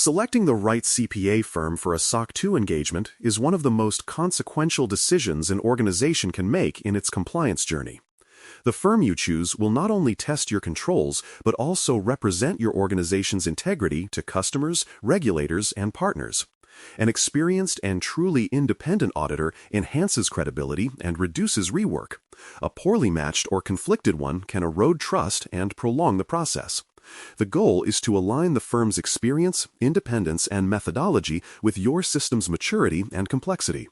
Selecting the right CPA firm for a SOC 2 engagement is one of the most consequential decisions an organization can make in its compliance journey. The firm you choose will not only test your controls, but also represent your organization's integrity to customers, regulators, and partners. An experienced and truly independent auditor enhances credibility and reduces rework. A poorly matched or conflicted one can erode trust and prolong the process. The goal is to align the firm's experience, independence, and methodology with your system's maturity and complexity.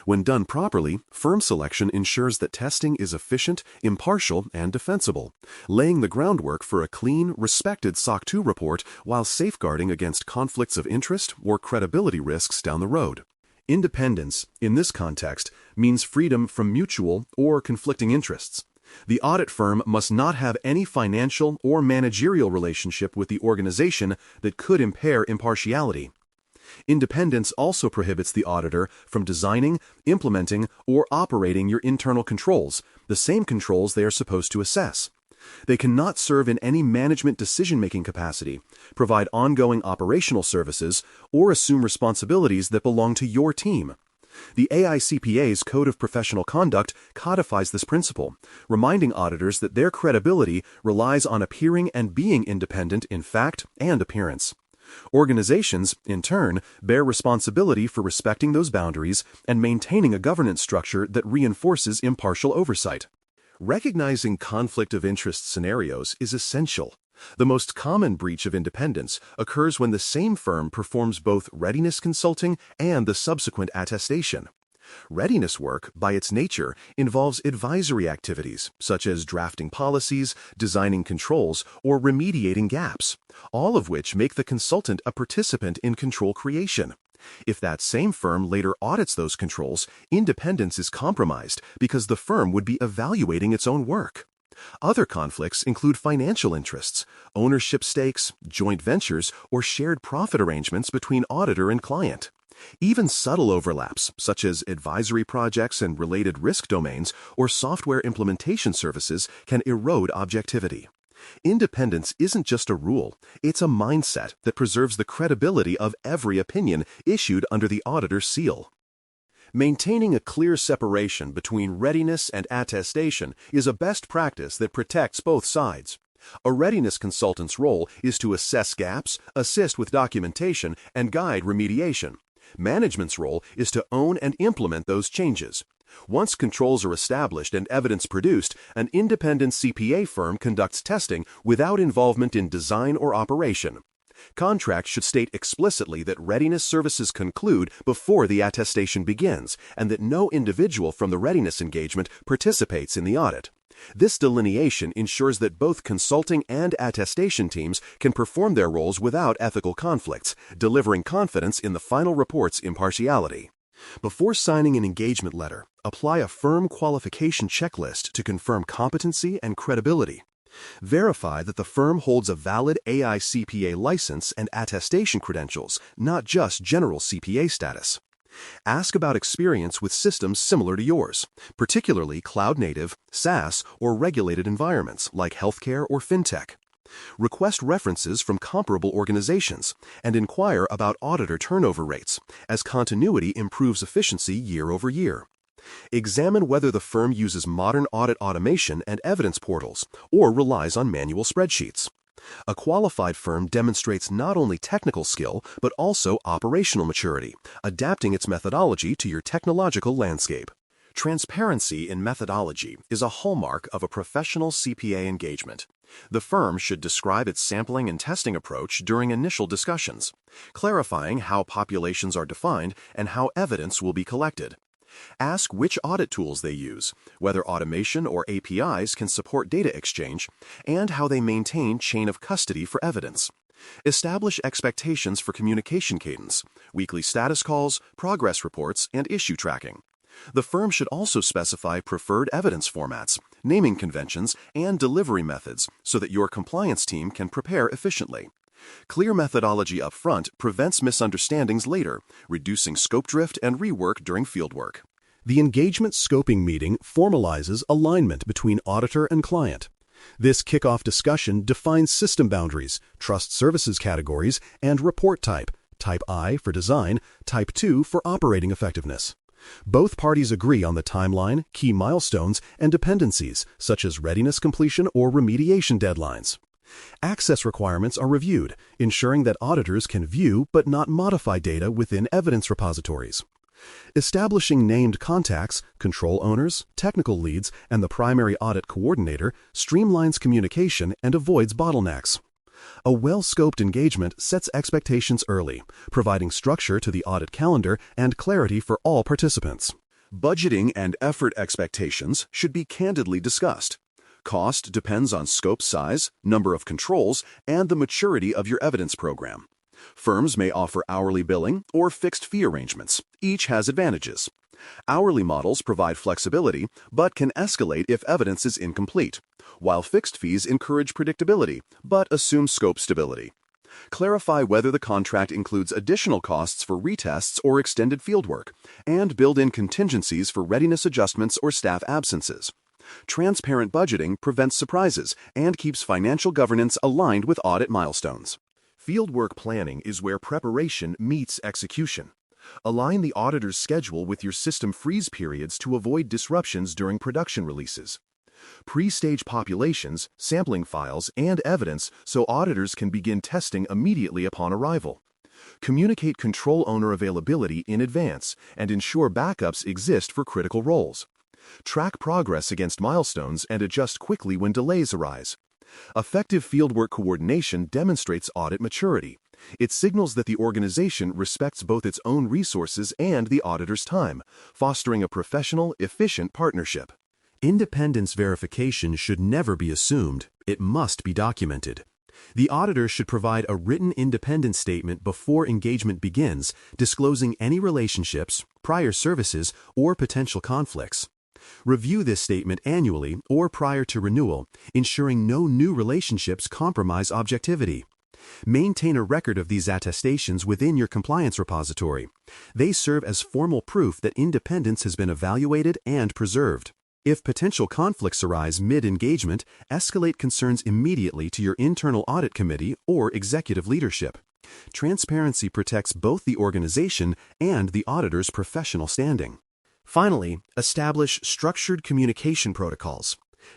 When done properly, firm selection ensures that testing is efficient, impartial, and defensible, laying the groundwork for a clean, respected SOC 2 report while safeguarding against conflicts of interest or credibility risks down the road. Independence, in this context, means freedom from mutual or conflicting interests. The audit firm must not have any financial or managerial relationship with the organization that could impair impartiality. Independence also prohibits the auditor from designing, implementing, or operating your internal controls, the same controls they are supposed to assess. They cannot serve in any management decision-making capacity, provide ongoing operational services, or assume responsibilities that belong to your team. The AICPA's Code of Professional Conduct codifies this principle, reminding auditors that their credibility relies on appearing and being independent in fact and appearance. Organizations, in turn, bear responsibility for respecting those boundaries and maintaining a governance structure that reinforces impartial oversight. Recognizing conflict of interest scenarios is essential. The most common breach of independence occurs when the same firm performs both readiness consulting and the subsequent attestation. Readiness work, by its nature, involves advisory activities, such as drafting policies, designing controls, or remediating gaps, all of which make the consultant a participant in control creation. If that same firm later audits those controls, independence is compromised because the firm would be evaluating its own work. Other conflicts include financial interests, ownership stakes, joint ventures, or shared profit arrangements between auditor and client. Even subtle overlaps, such as advisory projects and related risk domains or software implementation services, can erode objectivity. Independence isn't just a rule, it's a mindset that preserves the credibility of every opinion issued under the auditor's seal. Maintaining a clear separation between readiness and attestation is a best practice that protects both sides. A readiness consultant's role is to assess gaps, assist with documentation, and guide remediation. Management's role is to own and implement those changes. Once controls are established and evidence produced, an independent CPA firm conducts testing without involvement in design or operation. Contracts should state explicitly that readiness services conclude before the attestation begins, and that no individual from the readiness engagement participates in the audit. This delineation ensures that both consulting and attestation teams can perform their roles without ethical conflicts, delivering confidence in the final report's impartiality. Before signing an engagement letter, apply a firm qualification checklist to confirm competency and credibility. Verify that the firm holds a valid AICPA license and attestation credentials, not just general CPA status. Ask about experience with systems similar to yours, particularly cloud-native, SaaS, or regulated environments like healthcare or fintech. Request references from comparable organizations and inquire about auditor turnover rates, as continuity improves efficiency year over year. Examine whether the firm uses modern audit automation and evidence portals or relies on manual spreadsheets. A qualified firm demonstrates not only technical skill, but also operational maturity, adapting its methodology to your technological landscape. Transparency in methodology is a hallmark of a professional CPA engagement. The firm should describe its sampling and testing approach during initial discussions, clarifying how populations are defined and how evidence will be collected. Ask which audit tools they use, whether automation or APIs can support data exchange, and how they maintain chain of custody for evidence. Establish expectations for communication cadence, weekly status calls, progress reports, and issue tracking. The firm should also specify preferred evidence formats, naming conventions, and delivery methods so that your compliance team can prepare efficiently. Clear methodology up front prevents misunderstandings later, reducing scope drift and rework during fieldwork. The engagement scoping meeting formalizes alignment between auditor and client. This kickoff discussion defines system boundaries, trust services categories, and report type, Type I for design, Type 2 for operating effectiveness. Both parties agree on the timeline, key milestones, and dependencies, such as readiness completion or remediation deadlines. Access requirements are reviewed, ensuring that auditors can view but not modify data within evidence repositories. Establishing named contacts, control owners, technical leads, and the primary audit coordinator streamlines communication and avoids bottlenecks. A well-scoped engagement sets expectations early, providing structure to the audit calendar and clarity for all participants. Budgeting and effort expectations should be candidly discussed. Cost depends on scope size, number of controls, and the maturity of your evidence program. Firms may offer hourly billing or fixed fee arrangements. Each has advantages. Hourly models provide flexibility, but can escalate if evidence is incomplete, while fixed fees encourage predictability, but assume scope stability. Clarify whether the contract includes additional costs for retests or extended fieldwork, and build in contingencies for readiness adjustments or staff absences. Transparent budgeting prevents surprises and keeps financial governance aligned with audit milestones. Fieldwork planning is where preparation meets execution. Align the auditor's schedule with your system freeze periods to avoid disruptions during production releases. Pre-stage populations, sampling files, and evidence so auditors can begin testing immediately upon arrival. Communicate control owner availability in advance and ensure backups exist for critical roles. Track progress against milestones and adjust quickly when delays arise. Effective fieldwork coordination demonstrates audit maturity. It signals that the organization respects both its own resources and the auditor's time, fostering a professional, efficient partnership. Independence verification should never be assumed. It must be documented. The auditor should provide a written independence statement before engagement begins, disclosing any relationships, prior services, or potential conflicts. Review this statement annually or prior to renewal, ensuring no new relationships compromise objectivity. Maintain a record of these attestations within your compliance repository. They serve as formal proof that independence has been evaluated and preserved. If potential conflicts arise mid-engagement, escalate concerns immediately to your internal audit committee or executive leadership. Transparency protects both the organization and the auditor's professional standing. Finally, establish structured communication protocols.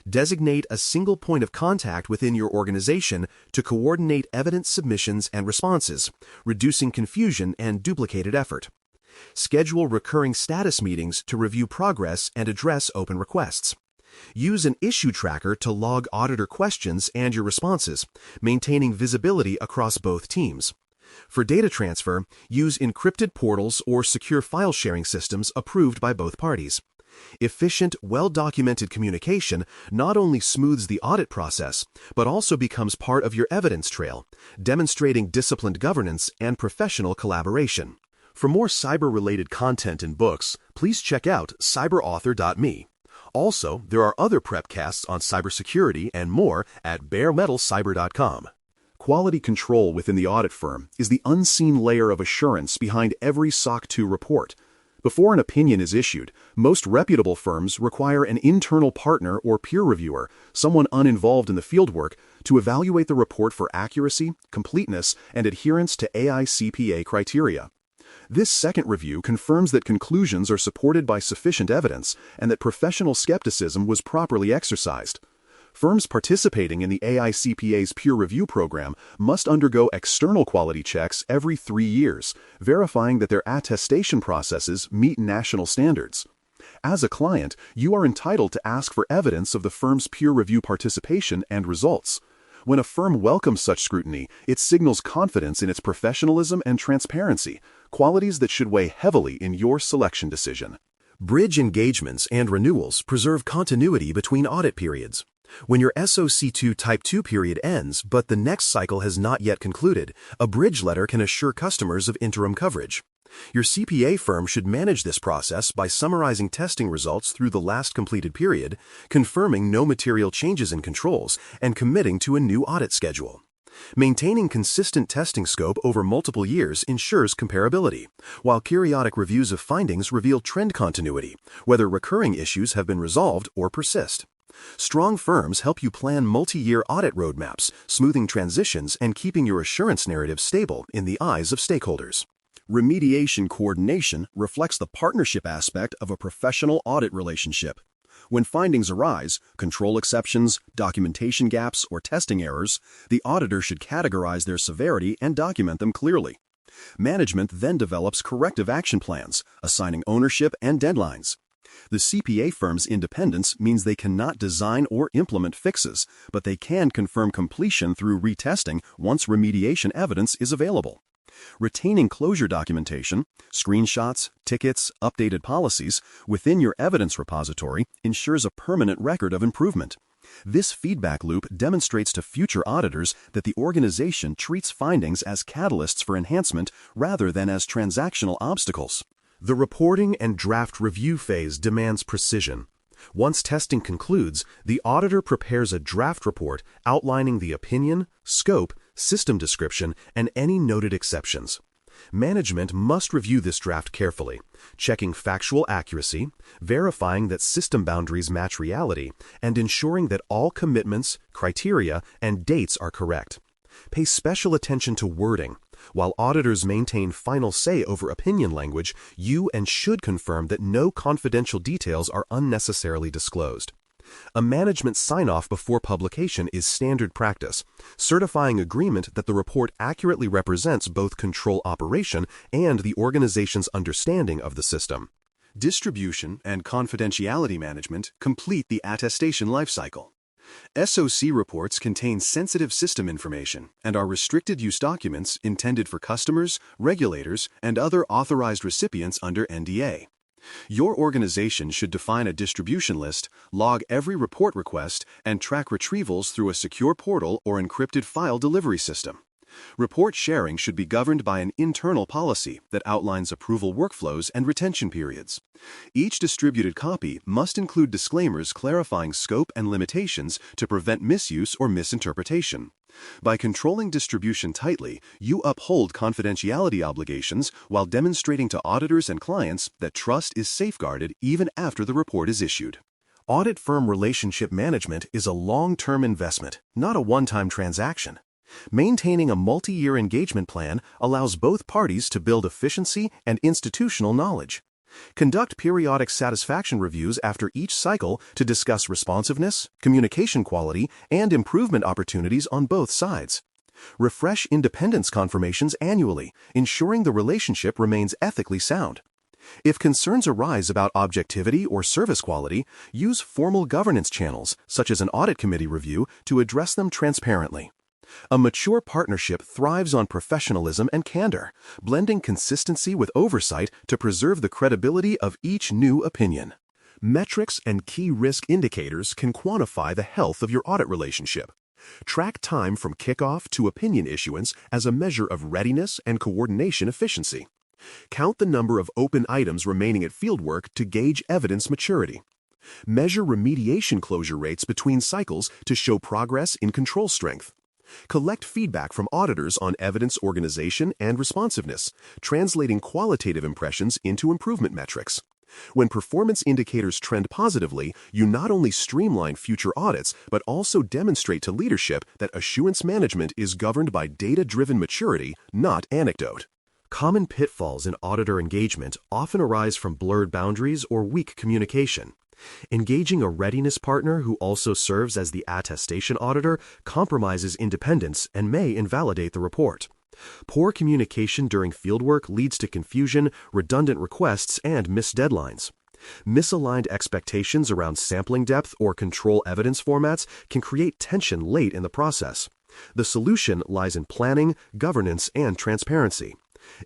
Designate a single point of contact within your organization to coordinate evidence submissions and responses, reducing confusion and duplicated effort. Schedule recurring status meetings to review progress and address open requests. Use an issue tracker to log auditor questions and your responses, maintaining visibility across both teams. For data transfer, use encrypted portals or secure file sharing systems approved by both parties. Efficient, well-documented communication not only smooths the audit process, but also becomes part of your evidence trail, demonstrating disciplined governance and professional collaboration. For more cyber-related content and books, please check out cyberauthor.me. Also, there are other prepcasts on cybersecurity and more at baremetalcyber.com. Quality control within the audit firm is the unseen layer of assurance behind every SOC 2 report. Before an opinion is issued, most reputable firms require an internal partner or peer reviewer, someone uninvolved in the fieldwork, to evaluate the report for accuracy, completeness, and adherence to CPA criteria. This second review confirms that conclusions are supported by sufficient evidence and that professional skepticism was properly exercised. Firms participating in the CPA's peer review program must undergo external quality checks every 3 years, verifying that their attestation processes meet national standards. As a client, you are entitled to ask for evidence of the firm's peer review participation and results. When a firm welcomes such scrutiny, it signals confidence in its professionalism and transparency, qualities that should weigh heavily in your selection decision. Bridge engagements and renewals preserve continuity between audit periods. When your SOC2 Type 2 period ends, but the next cycle has not yet concluded, a bridge letter can assure customers of interim coverage. Your CPA firm should manage this process by summarizing testing results through the last completed period, confirming no material changes in controls, and committing to a new audit schedule. Maintaining consistent testing scope over multiple years ensures comparability, while periodic reviews of findings reveal trend continuity, whether recurring issues have been resolved or persist. Strong firms help you plan multi-year audit roadmaps, smoothing transitions and keeping your assurance narrative stable in the eyes of stakeholders. Remediation coordination reflects the partnership aspect of a professional audit relationship. When findings arise, control exceptions, documentation gaps, or testing errors, the auditor should categorize their severity and document them clearly. Management then develops corrective action plans, assigning ownership and deadlines. The CPA firm's independence means they cannot design or implement fixes, but they can confirm completion through retesting once remediation evidence is available. Retaining closure documentation, screenshots, tickets, updated policies within your evidence repository ensures a permanent record of improvement. This feedback loop demonstrates to future auditors that the organization treats findings as catalysts for enhancement rather than as transactional obstacles. The reporting and draft review phase demands precision. Once testing concludes, the auditor prepares a draft report outlining the opinion, scope, system description, and any noted exceptions. Management must review this draft carefully, checking factual accuracy, verifying that system boundaries match reality, and ensuring that all commitments, criteria, and dates are correct. Pay special attention to wording. While auditors maintain final say over opinion language, you should confirm that no confidential details are unnecessarily disclosed. A management sign-off before publication is standard practice, certifying agreement that the report accurately represents both control operation and the organization's understanding of the system. Distribution and confidentiality management complete the attestation lifecycle. SOC reports contain sensitive system information and are restricted use documents intended for customers, regulators, and other authorized recipients under NDA. Your organization should define a distribution list, log every report request, and track retrievals through a secure portal or encrypted file delivery system. Report sharing should be governed by an internal policy that outlines approval workflows and retention periods. Each distributed copy must include disclaimers clarifying scope and limitations to prevent misuse or misinterpretation. By controlling distribution tightly, you uphold confidentiality obligations while demonstrating to auditors and clients that trust is safeguarded even after the report is issued. Audit firm relationship management is a long-term investment, not a one-time transaction. Maintaining a multi-year engagement plan allows both parties to build efficiency and institutional knowledge. Conduct periodic satisfaction reviews after each cycle to discuss responsiveness, communication quality, and improvement opportunities on both sides. Refresh independence confirmations annually, ensuring the relationship remains ethically sound. If concerns arise about objectivity or service quality, use formal governance channels, such as an audit committee review, to address them transparently. A mature partnership thrives on professionalism and candor, blending consistency with oversight to preserve the credibility of each new opinion. Metrics and key risk indicators can quantify the health of your audit relationship. Track time from kickoff to opinion issuance as a measure of readiness and coordination efficiency. Count the number of open items remaining at fieldwork to gauge evidence maturity. Measure remediation closure rates between cycles to show progress in control strength. Collect feedback from auditors on evidence organization and responsiveness, translating qualitative impressions into improvement metrics. When performance indicators trend positively, you not only streamline future audits, but also demonstrate to leadership that assurance management is governed by data-driven maturity, not anecdote. Common pitfalls in auditor engagement often arise from blurred boundaries or weak communication. Engaging a readiness partner who also serves as the attestation auditor compromises independence and may invalidate the report. Poor communication during fieldwork leads to confusion, redundant requests, and missed deadlines. Misaligned expectations around sampling depth or control evidence formats can create tension late in the process. The solution lies in planning, governance, and transparency.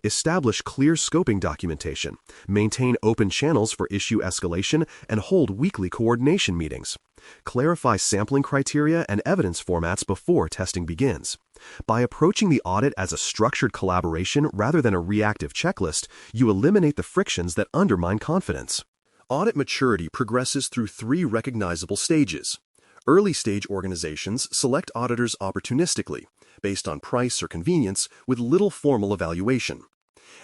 Establish clear scoping documentation, maintain open channels for issue escalation, and hold weekly coordination meetings. Clarify sampling criteria and evidence formats before testing begins. By approaching the audit as a structured collaboration rather than a reactive checklist, you eliminate the frictions that undermine confidence. Audit maturity progresses through 3 recognizable stages. Early-stage organizations select auditors opportunistically, based on price or convenience, with little formal evaluation.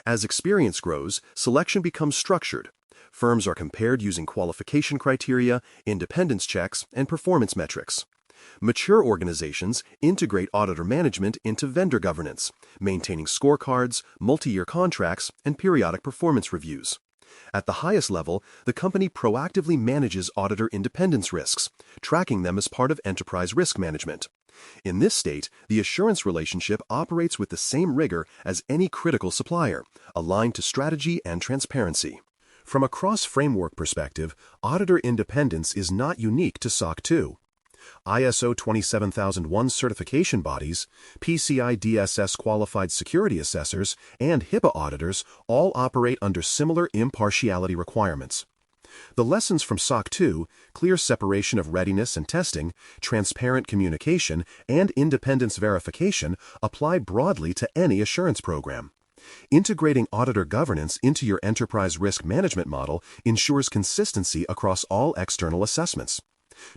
As experience grows, selection becomes structured. Firms are compared using qualification criteria, independence checks, and performance metrics. Mature organizations integrate auditor management into vendor governance, maintaining scorecards, multi-year contracts, and periodic performance reviews. At the highest level, the company proactively manages auditor independence risks, tracking them as part of enterprise risk management. In this state, the assurance relationship operates with the same rigor as any critical supplier, aligned to strategy and transparency. From a cross-framework perspective, auditor independence is not unique to SOC 2. ISO 27001 certification bodies, PCI DSS qualified security assessors, and HIPAA auditors all operate under similar impartiality requirements. The lessons from SOC 2, clear separation of readiness and testing, transparent communication, and independence verification apply broadly to any assurance program. Integrating auditor governance into your enterprise risk management model ensures consistency across all external assessments.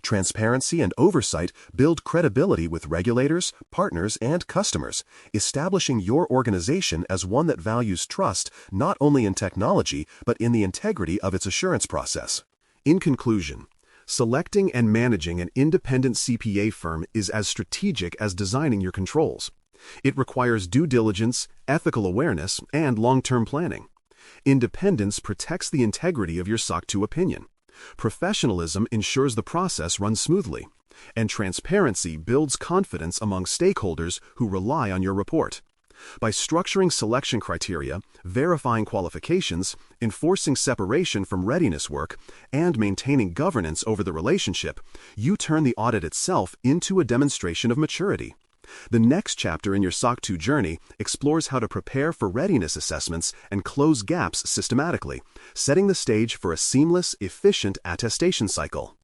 Transparency and oversight build credibility with regulators, partners, and customers, establishing your organization as one that values trust not only in technology but in the integrity of its assurance process. In conclusion, selecting and managing an independent CPA firm is as strategic as designing your controls. It requires due diligence, ethical awareness, and long-term planning. Independence protects the integrity of your SOC 2 opinion. Professionalism ensures the process runs smoothly, and transparency builds confidence among stakeholders who rely on your report. By structuring selection criteria, verifying qualifications, enforcing separation from readiness work, and maintaining governance over the relationship, you turn the audit itself into a demonstration of maturity. The next chapter in your SOC 2 journey explores how to prepare for readiness assessments and close gaps systematically, setting the stage for a seamless, efficient attestation cycle.